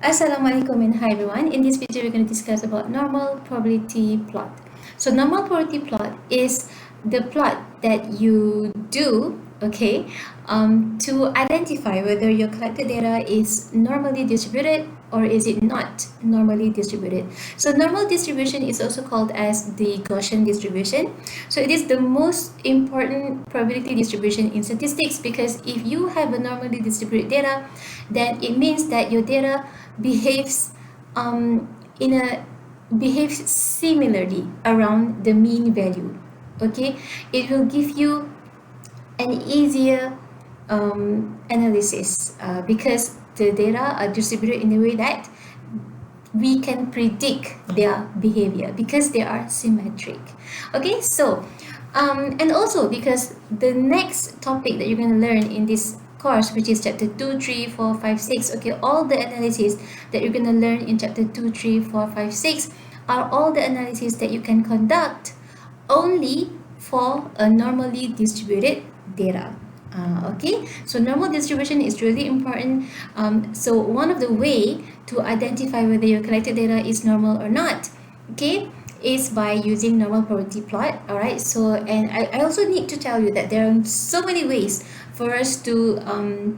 Assalamualaikum and hi everyone. In this video, we're going to discuss about normal probability plot. So normal probability plot is the plot that you do, okay, to identify whether your collected data is normally distributed or is it not normally distributed. So normal distribution is also called as the Gaussian distribution. So it is the most important probability distribution in statistics because if you have a normally distributed data, then it means that your data behaves in a behaves similarly around the mean value. Okay, it will give you an easier analysis because the data are distributed in a way that we can predict their behavior because they are symmetric. Okay, so and also because the next topic that you're going to learn in this course, which is chapter 2, 3, 4, 5, 6, okay, all the analysis that you're going to learn in chapter 2, 3, 4, 5, 6 are all the analysis that you can conduct only for a normally distributed data. Okay, so normal distribution is really important. So one of the way to identify whether your collected data is normal or not, okay, is by using normal probability plot. All right, so and I also need to tell you that there are so many ways for us to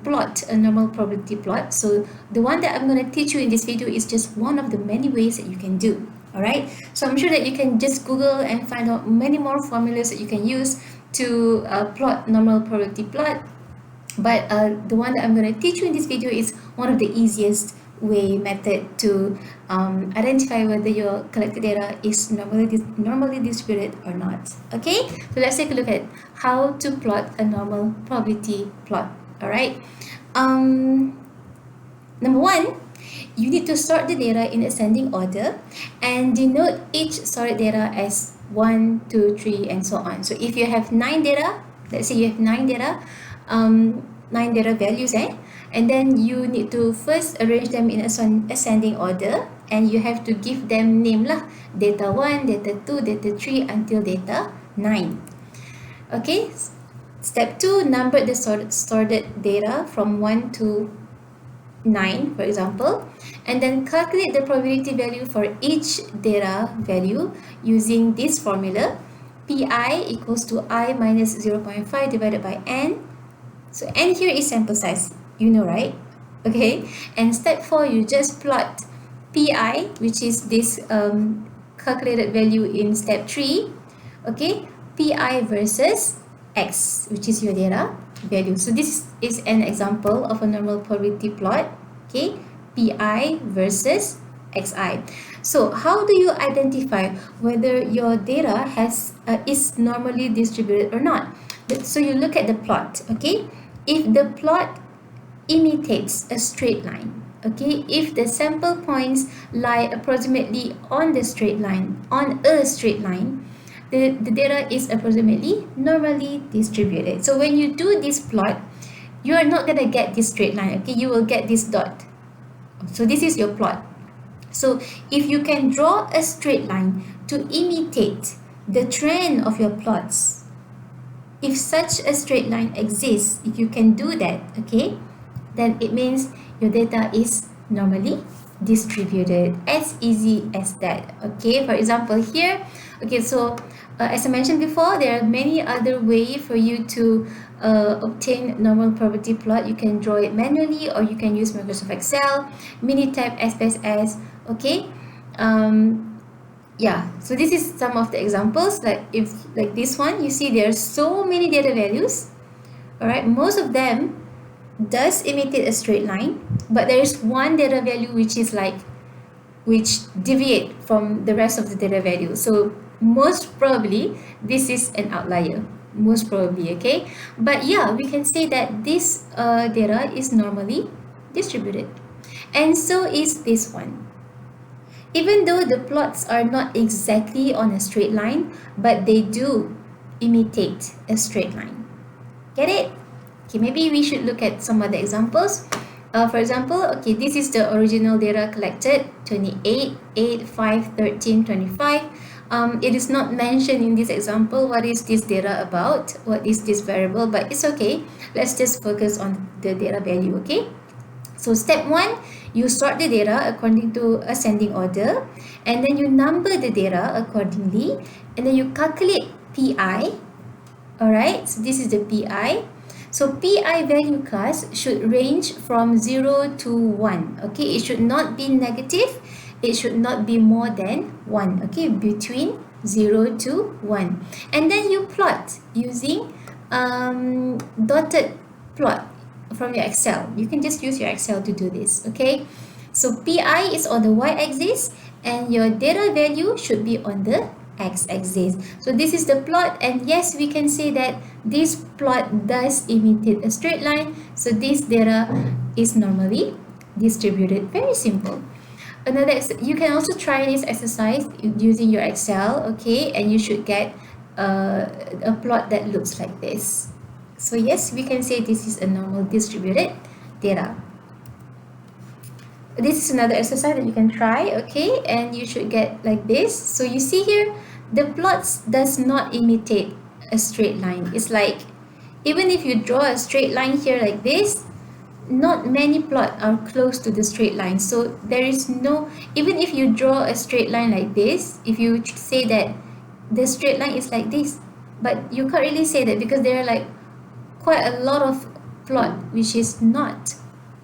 plot a normal probability plot. So the one that I'm going to teach you in this video is just one of the many ways that you can do. All right, so I'm sure that you can just Google and find out many more formulas that you can use to plot normal probability plot, but the one that I'm going to teach you in this video is one of the easiest method to identify whether your collected data is normally distributed or not. Okay, so let's take a look at how to plot a normal probability plot. All right, number one, you need to sort the data in ascending order and denote each sorted data as 1, 2, 3, and so on. So if you have 9 data, let's say you have 9 data, 9 data values, and then you need to first arrange them in ascending order, and you have to give them name lah, data 1, data 2, data 3 until data 9. Okay, step 2, number the sorted data from 1 to 9, for example, and then calculate the probability value for each data value using this formula. Pi equals to I minus 0.5 divided by n. So n here is sample size, you know, right? Okay, and step 4, you just plot Pi, which is this calculated value in step 3, okay, Pi versus x, which is your data value. So this is an example of a normal probability plot, okay, Pi versus xi. So how do you identify whether your data is normally distributed or not? So you look at the plot, okay. If the plot imitates a straight line, okay, if the sample points lie approximately on a straight line, the data is approximately normally distributed. So when you do this plot, you are not going to get this straight line, okay, you will get this dot. So this is your plot. So if you can draw a straight line to imitate the trend of your plots, if such a straight line exists, if you can do that, okay, then it means your data is normally distributed. As easy as that. Okay, for example here, okay, so as I mentioned before, there are many other ways for you to obtain normal probability plot. You can draw it manually or you can use Microsoft Excel, Minitab, SPSS, okay. Yeah, so this is some of the examples. Like this one, you see there are so many data values. All right, most of them does imitate a straight line, but there is one data value which deviate from the rest of the data value. So most probably this is an outlier, most probably, okay. But yeah, we can say that this data is normally distributed, and so is this one. Even though the plots are not exactly on a straight line, but they do imitate a straight line. Get it? Okay, maybe we should look at some other examples. For example, okay, this is the original data collected, 28, 8, 5, 13, 25. It is not mentioned in this example what is this data about, what is this variable, but it's okay. Let's just focus on the data value, okay? So step 1, you sort the data according to ascending order, and then you number the data accordingly, and then you calculate PI. Alright, so this is the PI. So PI value class should range from 0 to 1. Okay, it should not be negative. It should not be more than 1. Okay, between 0 to 1. And then you plot using dotted plot from your Excel. You can just use your Excel to do this. Okay, so PI is on the y-axis and your data value should be on the x-axis. So this is the plot, and yes, we can say that this plot does imitate a straight line. So this data is normally distributed. Very simple. You can also try this exercise using your Excel, okay, and you should get a plot that looks like this. So yes, we can say this is a normal distributed data. This is another exercise that you can try, okay, and you should get like this. So you see here, the plots does not imitate a straight line. It's like, even if you draw a straight line here like this, not many plots are close to the straight line. So there is no, even if you draw a straight line like this, if you say that the straight line is like this, but you can't really say that because there are like quite a lot of plot which is not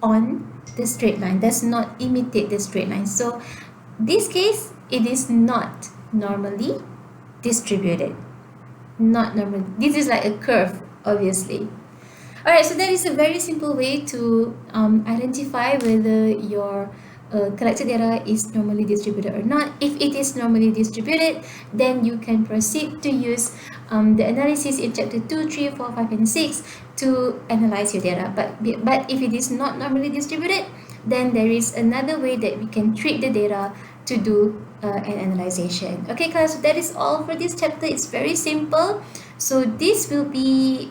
on the straight line, does not imitate the straight line. So this case, it is not normally distributed. Not normal. This is like a curve, obviously. Alright, so that is a very simple way to identify whether your collected data is normally distributed or not. If it is normally distributed, then you can proceed to use the analysis in chapter 2, 3, 4, 5, and 6 to analyze your data. But if it is not normally distributed, then there is another way that we can treat the data to do an analyzation. Okay, class, so that is all for this chapter. It's very simple. So this will be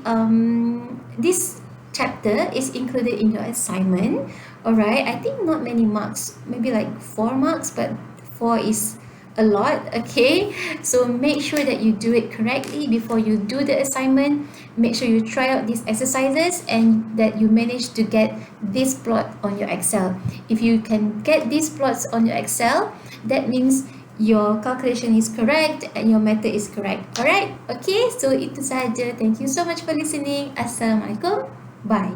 this chapter is included in your assignment. Alright, I think not many marks, maybe like 4 marks, but 4 is a lot. Okay, so make sure that you do it correctly before you do the assignment. Make sure you try out these exercises and that you manage to get this plot on your Excel. If you can get these plots on your Excel, that means your calculation is correct and your method is correct. Alright, okay, so itu sahaja. Thank you so much for listening. Assalamualaikum. Bye.